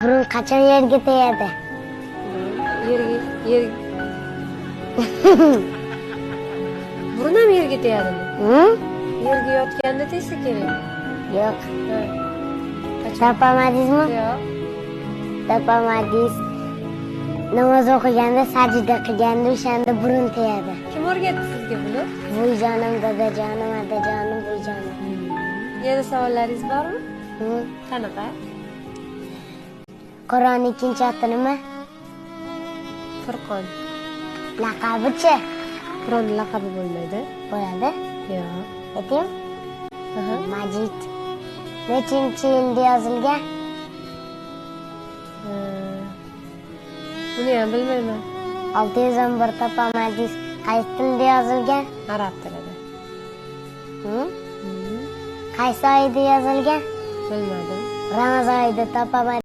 Burun qachon yerga tegadi? Yer burun ham yerga tegadimi? Yerga yotganda tegsa kerak. Yo'q. Qachon? Topamadingizmi? Yo'q. Topamadingiz. Namoz o'qiganda, sajda qilganda o'shanda burun tegadi. Kim o'rgatdi sizga buni? Voyjonim, dadajonim, otajonim, voyjonim. Yana savollaringiz bormi? Hı. Qanaqa? Qur'on ikkinchi oti nima? Furqon. Laqabi-chi? Qur'onning laqabi bo'lmaydi. Bo'ladi. Yo'q. Ayting. Aha. Majid. Nechinchi yilda yozilgan? Buni ham bilmayman. 611 topamadingiz. Qaysi tilda yozilgan? Arab tilida. Hı? Qaysi oyda yozilgan? Bilmadim. Ramazon oyida topamadingiz.